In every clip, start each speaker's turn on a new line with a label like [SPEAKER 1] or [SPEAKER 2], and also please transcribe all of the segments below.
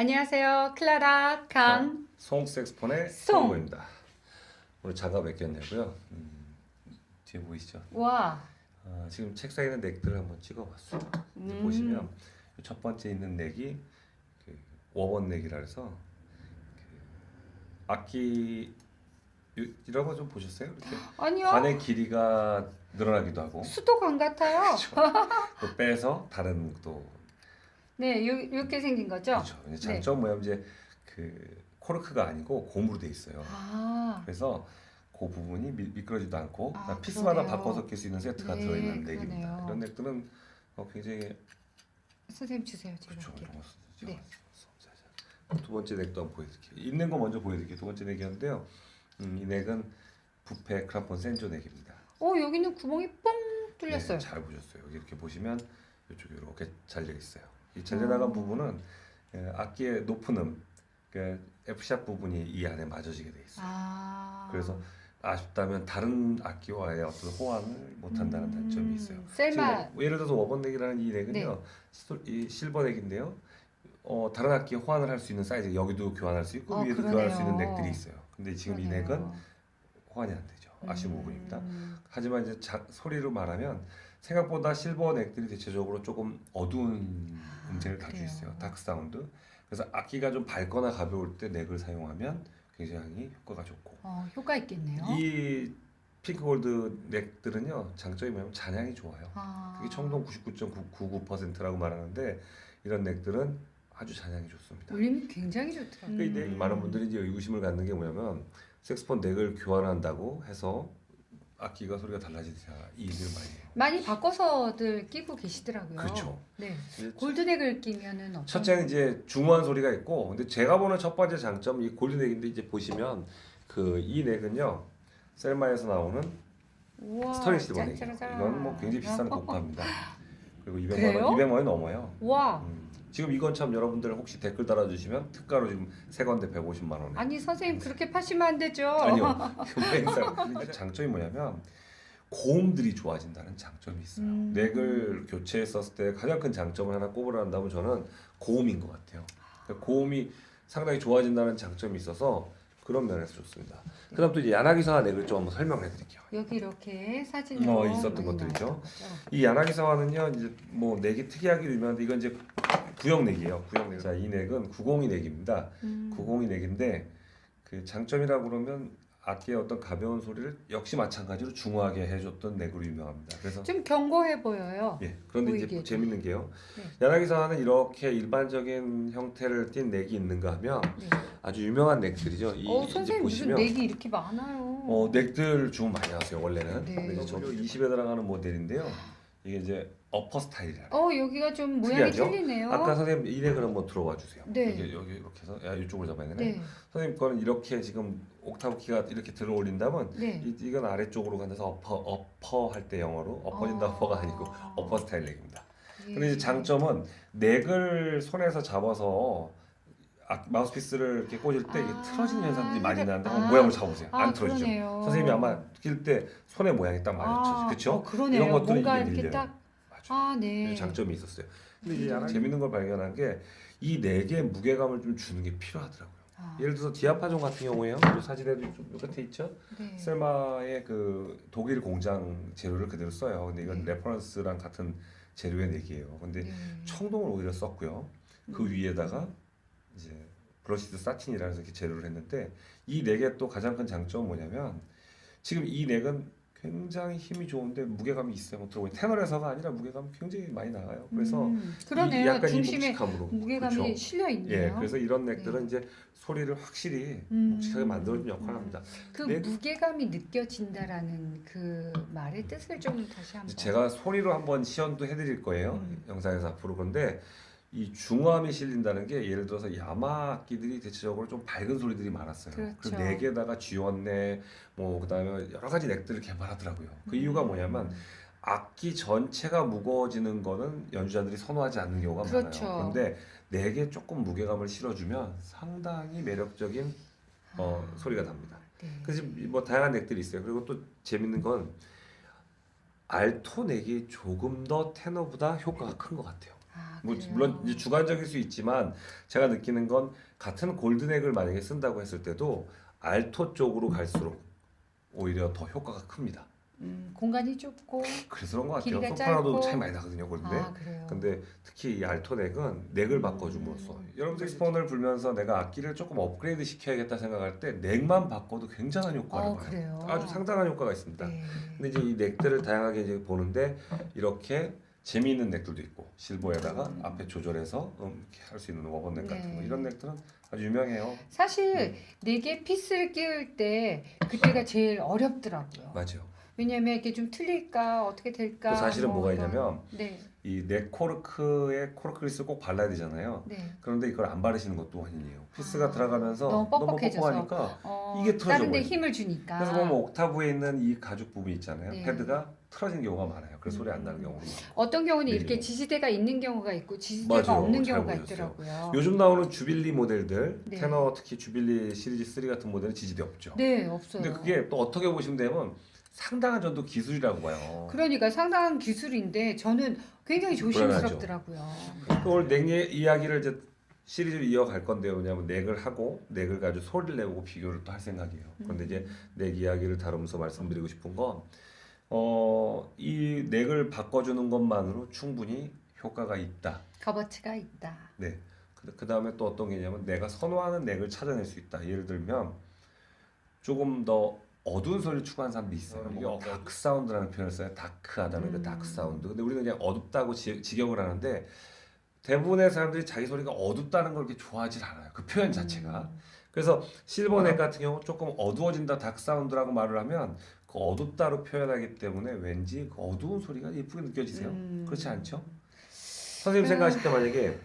[SPEAKER 1] 안녕하세요. 클라라 강
[SPEAKER 2] 송 색스폰의
[SPEAKER 1] 송.
[SPEAKER 2] 송구입니다. 오늘 장갑 몇 개 냈고요. 뒤에 보이시죠?
[SPEAKER 1] 와.
[SPEAKER 2] 지금 책상에 있는 넥들을 한번 찍어봤어요. 이제 보시면 첫 번째 있는 넥이 그 워번 넥이라 해서 그 악기 이런 거 좀 보셨어요? 이렇게
[SPEAKER 1] 아니요.
[SPEAKER 2] 관의 길이가 늘어나기도 하고
[SPEAKER 1] 수도관 같아요.
[SPEAKER 2] 또 빼서 다른 또
[SPEAKER 1] 네, 이렇게 생긴 거죠?
[SPEAKER 2] 그렇죠. 이제 장점 뭐냐면 이제 그 코르크가 아니고 고무로 돼 있어요.
[SPEAKER 1] 아,
[SPEAKER 2] 그래서 그 부분이 미끄러지도 않고 피스마다
[SPEAKER 1] 그러네요.
[SPEAKER 2] 바꿔서 낄 수 있는 세트가
[SPEAKER 1] 네,
[SPEAKER 2] 들어있는
[SPEAKER 1] 그러네요.
[SPEAKER 2] 넥입니다. 이런 넥들은 굉장히
[SPEAKER 1] 선생님 주세요. 제가
[SPEAKER 2] 그렇죠.
[SPEAKER 1] 할게요.
[SPEAKER 2] 이런 거 쓰죠.
[SPEAKER 1] 네.
[SPEAKER 2] 두 번째 넥도 한번 보여드릴게요. 있는 거 먼저 보여드릴게요. 두 번째 넥이었는데요. 이 넥은 부페 크라폰 센조 넥입니다.
[SPEAKER 1] 여기는 구멍이 뻥 뚫렸어요.
[SPEAKER 2] 네, 잘 보셨어요. 여기 이렇게 보시면 이쪽에 이렇게 잘려 있어요. 이 잘려 나간 부분은 악기의 높은 그 F샵 부분이 이 안에 맞아지게 돼 있어요. 그래서 아쉽다면 다른 악기와의 어떤 호환을 못한다는 단점이 있어요.
[SPEAKER 1] 셀마.
[SPEAKER 2] 지금 예를 들어서 워번넥이라는 이 넥은요, 이 실버 넥인데요. 다른 악기 호환을 할 수 있는 사이즈, 여기도 교환할 수 있고 위에도 교환할 수 있는 넥들이 있어요. 근데 지금 이 넥은 호환이 안 되죠. 아쉬운 부분입니다. 하지만 이제 소리로 말하면 생각보다 실버 넥들이 대체적으로 조금 어두운 음색을 가지고 있어요. 다크 사운드. 그래서 악기가 좀 밝거나 가벼울 때 넥을 사용하면 굉장히 효과가 좋고.
[SPEAKER 1] 효과 있겠네요.
[SPEAKER 2] 이 핑크 골드 넥들은요, 장점이 뭐냐면 잔향이 좋아요. 그게 청동 99.99%라고 말하는데 이런 넥들은 아주 잔향이 좋습니다.
[SPEAKER 1] 울림이 굉장히 좋더라고요.
[SPEAKER 2] 그러니까 많은 분들이 이제 의구심을 갖는 게 뭐냐면 색스폰 넥을 교환한다고 해서 악기가 소리가 달라지느냐 이 얘기를 많이 해요.
[SPEAKER 1] 많이 바꿔서들 끼고 계시더라고요.
[SPEAKER 2] 그렇죠.
[SPEAKER 1] 네. 골드넥을 끼면은 어떤?
[SPEAKER 2] 첫째는 이제 중후한 소리가 있고, 근데 제가 보는 첫 번째 장점 이 골드넥인데 이제 보시면 그 이 넥은요 셀마에서 나오는
[SPEAKER 1] 우와,
[SPEAKER 2] 스터링 실버 넥.
[SPEAKER 1] 짠짜라짠.
[SPEAKER 2] 이건 뭐 굉장히 비싼 고가입니다. 그리고 200만
[SPEAKER 1] 그래요?
[SPEAKER 2] 원, 200만 원이 넘어요.
[SPEAKER 1] 와.
[SPEAKER 2] 지금 이건 참 여러분들 혹시 댓글 달아주시면 특가로 지금 새 건데 150만 원에.
[SPEAKER 1] 아니 선생님 그렇게 파시면 안 되죠.
[SPEAKER 2] 아니요. 행사. 장점이 뭐냐면 고음들이 좋아진다는 장점이 있어요. 넥을 교체했었을 때 가장 큰 장점을 하나 꼽으라 한다면 저는 고음인 것 같아요. 그러니까 고음이 상당히 좋아진다는 장점이 있어서 그런 면에서 좋습니다. 그다음 또 이제 야나기사와 넥을 좀 한번 설명해 드릴게요.
[SPEAKER 1] 여기 이렇게 사진으로
[SPEAKER 2] 있었던
[SPEAKER 1] 많이
[SPEAKER 2] 것들이죠.
[SPEAKER 1] 나왔던 거죠.
[SPEAKER 2] 이 야나기사와는요 이제 뭐 넥이 특이하기로 유명한데 이건 이제 구형 넥이에요. 구형 넥. 자, 이 넥은 902 넥입니다. 902 넥인데 그 장점이라고 그러면 악기의 어떤 가벼운 소리를 역시 마찬가지로 중후하게 해줬던 넥으로 유명합니다. 그래서
[SPEAKER 1] 좀 견고해 보여요.
[SPEAKER 2] 그런데 이제
[SPEAKER 1] 보이기에도.
[SPEAKER 2] 재밌는 게요.
[SPEAKER 1] 네.
[SPEAKER 2] 야나기사와는 이렇게 일반적인 형태를 띈 넥이 있는가 하면
[SPEAKER 1] 네.
[SPEAKER 2] 아주 유명한 넥들이죠. 이제
[SPEAKER 1] 선생님 무슨
[SPEAKER 2] 보시면
[SPEAKER 1] 넥이 이렇게 많아요.
[SPEAKER 2] 넥들 주문 많이 하세요 원래는.
[SPEAKER 1] 네.
[SPEAKER 2] 근데 이제 저 20에 들어가는 모델인데요. 이게 이제 어퍼 스타일이라.
[SPEAKER 1] 여기가 좀 모양이
[SPEAKER 2] 특이하죠?
[SPEAKER 1] 틀리네요.
[SPEAKER 2] 아까 선생님 이 넥을 한번 들어와 주세요.
[SPEAKER 1] 네.
[SPEAKER 2] 여기 이렇게 해서 이쪽으로 잡아야 되네.
[SPEAKER 1] 네.
[SPEAKER 2] 선생님 거는 이렇게 지금 옥타브 키가 이렇게 들어 올린다면
[SPEAKER 1] 네.
[SPEAKER 2] 이건 아래쪽으로 가서 어퍼 할 때 영어로 엎어진다 어퍼가 아니고 어퍼 스타일 넥입니다. 근데 이제 장점은 넥을 손에서 잡아서 마우스피스를 이렇게 꽂을 때 이게 틀어지는 현상들이 많이 나는데 한번 모양을 잡아보세요. 안 틀어지죠.
[SPEAKER 1] 그러네요.
[SPEAKER 2] 선생님이 아마 낄 때 손의 모양이 딱 맞았죠. 그렇죠?
[SPEAKER 1] 그러네요.
[SPEAKER 2] 이런 것들은
[SPEAKER 1] 뭔가
[SPEAKER 2] 이게
[SPEAKER 1] 이렇게
[SPEAKER 2] 밀려요.
[SPEAKER 1] 딱.
[SPEAKER 2] 맞아요.
[SPEAKER 1] 네.
[SPEAKER 2] 장점이 있었어요. 근데 이제 재밌는 걸 발견한 게 이 넥의 무게감을 좀 주는 게 필요하더라고요. 예를 들어서 디아파존 같은 경우에요. 이 사진에도 좀 끝에 있죠.
[SPEAKER 1] 네.
[SPEAKER 2] 셀마의 그 독일 공장 재료를 그대로 써요. 근데 이건
[SPEAKER 1] 네.
[SPEAKER 2] 레퍼런스랑 같은 재료의 넥이에요. 근데
[SPEAKER 1] 네.
[SPEAKER 2] 청동을 오히려 썼고요. 그 위에다가 이제 브러시드 사틴이라는 이렇게 재료를 했는데 이 넥의 또 가장 큰 장점은 뭐냐면 지금 이 넥은 굉장히 힘이 좋은데 무게감이 있어요. 뭐 들어보니 테너에서가 아니라 무게감이 굉장히 많이 나가요. 그래서
[SPEAKER 1] 그러네요.
[SPEAKER 2] 약간 이
[SPEAKER 1] 중심에
[SPEAKER 2] 묵직함으로
[SPEAKER 1] 무게감이
[SPEAKER 2] 그렇죠?
[SPEAKER 1] 실려 있네요.
[SPEAKER 2] 그래서 이런 넥들은 이제 소리를 확실히 묵직하게 만들어주는 역할을 합니다.
[SPEAKER 1] 그
[SPEAKER 2] 넥-
[SPEAKER 1] 무게감이 느껴진다라는 그 말의 뜻을 좀 다시 한번.
[SPEAKER 2] 제가 소리로 한번 시연도 해드릴 거예요. 영상에서 앞으로. 그런데 이 중음이 실린다는 게 예를 들어서 야마 악기들이 대체적으로 좀 밝은 소리들이 많았어요.
[SPEAKER 1] 그렇죠.
[SPEAKER 2] 그 넥에다가 G1넥 뭐 그다음에 여러 가지 넥들을 개발하더라고요. 그 이유가 뭐냐면 악기 전체가 무거워지는 거는 연주자들이 선호하지 않는 경우가
[SPEAKER 1] 그렇죠.
[SPEAKER 2] 많아요. 그런데 넥에 조금 무게감을 실어주면 상당히 매력적인 소리가 납니다.
[SPEAKER 1] 네.
[SPEAKER 2] 그래서 뭐 다양한 넥들이 있어요. 그리고 또 재밌는 건 알토 넥이 조금 더 테너보다 효과가 큰 것 같아요.
[SPEAKER 1] 아,
[SPEAKER 2] 뭐
[SPEAKER 1] 그래요?
[SPEAKER 2] 물론 이제 주관적일 수 있지만 제가 느끼는 건 같은 골든액을 만약에 쓴다고 했을 때도 알토 쪽으로 갈수록 오히려 더 효과가 큽니다.
[SPEAKER 1] 공간이 좁고
[SPEAKER 2] 그래서 그런 것 같아요.
[SPEAKER 1] 길이가
[SPEAKER 2] 소프라노도
[SPEAKER 1] 짧고.
[SPEAKER 2] 차이 많이 나거든요, 골든액.
[SPEAKER 1] 아, 그래요.
[SPEAKER 2] 근데 특히 이 알토 넥은 넥을 바꿔줌으로써 여러분들 색스폰을 불면서 내가 악기를 조금 업그레이드 시켜야겠다 생각할 때 넥만 바꿔도 굉장한 효과를 봐요.
[SPEAKER 1] 그래요.
[SPEAKER 2] 아주 상당한 효과가 있습니다.
[SPEAKER 1] 네.
[SPEAKER 2] 근데 이제 이 넥들을 다양하게 이제 보는데 이렇게 재미있는 넥들도 있고 실버에다가 앞에 조절해서 이렇게 할 수 있는 워번 넥 같은 거
[SPEAKER 1] 네.
[SPEAKER 2] 이런 넥들은 아주 유명해요.
[SPEAKER 1] 사실 네 개 피스를 끼울 때 그때가 제일 어렵더라고요.
[SPEAKER 2] 맞아요.
[SPEAKER 1] 왜냐면 이게 좀 틀릴까 어떻게 될까.
[SPEAKER 2] 또 사실은 뭐가
[SPEAKER 1] 이런.
[SPEAKER 2] 있냐면
[SPEAKER 1] 네,
[SPEAKER 2] 이 넥 코르크에 코르 그리스를 꼭 발라야 되잖아요.
[SPEAKER 1] 네.
[SPEAKER 2] 그런데 이걸 안 바르시는 것도 원인이에요. 피스가 들어가면서
[SPEAKER 1] 너무 뻑뻑해져서.
[SPEAKER 2] 뻑뻑하니까 이게 틀어져
[SPEAKER 1] 다른데
[SPEAKER 2] 버려요.
[SPEAKER 1] 힘을 주니까.
[SPEAKER 2] 그래서 보면 옥타브에 있는 이 가죽 부분 있잖아요.
[SPEAKER 1] 네.
[SPEAKER 2] 패드가 틀어진 경우가 많아요. 그래서 소리 안 나는 경우도 많고.
[SPEAKER 1] 어떤 경우는 이렇게
[SPEAKER 2] 밀리고.
[SPEAKER 1] 지지대가 있는 경우가 있고 지지대가
[SPEAKER 2] 맞아요.
[SPEAKER 1] 없는
[SPEAKER 2] 잘
[SPEAKER 1] 경우가
[SPEAKER 2] 보셨어요.
[SPEAKER 1] 있더라고요.
[SPEAKER 2] 요즘 나오는 주빌리 모델들,
[SPEAKER 1] 네.
[SPEAKER 2] 테너 특히 주빌리 시리즈 3 같은 모델은 지지대 없죠.
[SPEAKER 1] 네, 없어요.
[SPEAKER 2] 근데 그게 또 어떻게 보시면 되면 상당한 정도 기술이라고 봐요.
[SPEAKER 1] 그러니까 상당한 기술인데 저는 굉장히 조심스럽더라고요.
[SPEAKER 2] 오늘 넥 이야기를 이제 시리즈로 이어갈 건데요. 왜냐하면 넥을 하고 넥을 가지고 소리를 내보고 비교를 또 할 생각이에요. 그런데 이제 넥 이야기를 다루면서 말씀드리고 싶은 건 이 넥을 바꿔주는 것만으로 충분히 효과가 있다.
[SPEAKER 1] 값어치가 있다.
[SPEAKER 2] 네. 그 다음에 또 어떤 게 있냐면 내가 선호하는 넥을 찾아낼 수 있다. 예를 들면 조금 더 어두운 소리를 추구하는 사람도 있어요. 이게 다크 사운드라는 표현을 써요. 다크하다는 그 다크 사운드. 근데 우리는 그냥 어둡다고 직역을 하는데 대부분의 사람들이 자기 소리가 어둡다는 걸 그렇게 좋아하지 않아요. 그 표현 자체가. 그래서 실버넥 같은 경우 조금 어두워진다 다크 사운드라고 말을 하면 그 어둡다로 표현하기 때문에 왠지 그 어두운 소리가 예쁘게 느껴지세요. 그렇지 않죠? 선생님 생각하실 때 만약에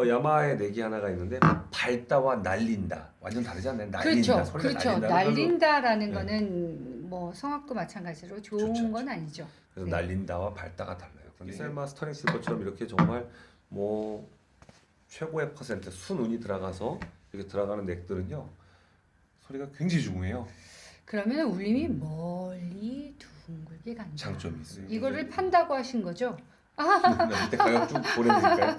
[SPEAKER 2] 야마하의 넥이 하나가 있는데 밝다와 날린다 완전 다르지 않나요? 날린다
[SPEAKER 1] 그렇죠,
[SPEAKER 2] 소리가
[SPEAKER 1] 그렇죠.
[SPEAKER 2] 날린다는
[SPEAKER 1] 날린다라는
[SPEAKER 2] 네.
[SPEAKER 1] 거는 뭐 성악도 마찬가지로 좋은
[SPEAKER 2] 좋죠,
[SPEAKER 1] 건 아니죠.
[SPEAKER 2] 그래서
[SPEAKER 1] 네.
[SPEAKER 2] 날린다와 밝다가 달라요. 이 셀마 스터링 실버처럼 이렇게 정말 뭐 최고의 퍼센트 순운이 들어가서 이렇게 들어가는 넥들은요 소리가 굉장히 중요해요.
[SPEAKER 1] 그러면 울림이 멀리 둥글게 간다.
[SPEAKER 2] 장점이 있어요.
[SPEAKER 1] 이거를 판다고 하신 거죠?
[SPEAKER 2] 밑에 가격 쭉 보내드릴까요?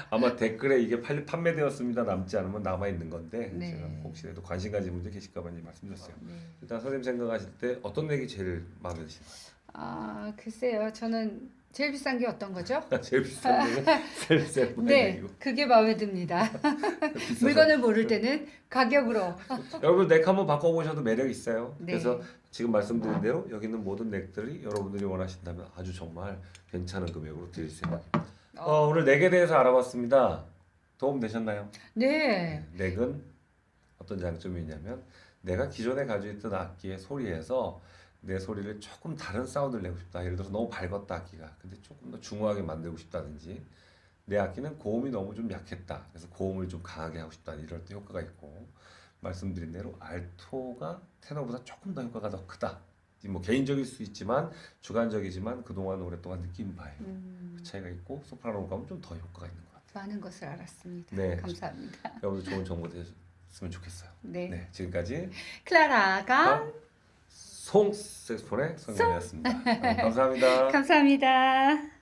[SPEAKER 2] 아마 댓글에 이게 판매되었습니다 남지 않으면 남아 있는 건데
[SPEAKER 1] 네.
[SPEAKER 2] 제가 혹시라도 관심 가진 분들 계실까봐 말씀드렸어요.
[SPEAKER 1] 네.
[SPEAKER 2] 일단 선생님 생각하실 때 어떤 넥이 제일 마음에 드시나요?
[SPEAKER 1] 글쎄요. 저는 제일 비싼 게 어떤 거죠?
[SPEAKER 2] 제일 비싼 넥은 셀셀
[SPEAKER 1] 네,
[SPEAKER 2] 넥이고
[SPEAKER 1] 그게 마음에 듭니다.
[SPEAKER 2] 비싸서.
[SPEAKER 1] 물건을 모를 때는 가격으로.
[SPEAKER 2] 여러분 넥 한번 바꿔보셔도 매력 있어요.
[SPEAKER 1] 네.
[SPEAKER 2] 그래서 지금 말씀드린 대로 여기 있는 모든 넥들이 여러분들이 원하신다면 아주 정말 괜찮은 금액으로 드릴 생각입니다. 오늘 넥에 대해서 알아봤습니다. 도움 되셨나요?
[SPEAKER 1] 네.
[SPEAKER 2] 넥은 어떤 장점이 있냐면 내가 기존에 가지고 있던 악기의 소리에서 내 소리를 조금 다른 사운드를 내고 싶다. 예를 들어서 너무 밝았다 악기가. 근데 조금 더 중후하게 만들고 싶다든지 내 악기는 고음이 너무 좀 약했다. 그래서 고음을 좀 강하게 하고 싶다. 이럴 때 효과가 있고 말씀드린 대로 알토가 테너보다 조금 더 효과가 더 크다. 뭐 개인적일 수 있지만 주관적이지만 그동안 오랫동안 느낀 바예요. 그 차이가 있고 소프라노 가면 좀 더 효과가 있는 것 같아요.
[SPEAKER 1] 많은 것을 알았습니다.
[SPEAKER 2] 네.
[SPEAKER 1] 감사합니다.
[SPEAKER 2] 여러분들 좋은 정보 되셨으면 좋겠어요.
[SPEAKER 1] 네.
[SPEAKER 2] 네, 지금까지
[SPEAKER 1] 클라라가
[SPEAKER 2] 송 색스폰의 성현이었습니다. 감사합니다.
[SPEAKER 1] 감사합니다.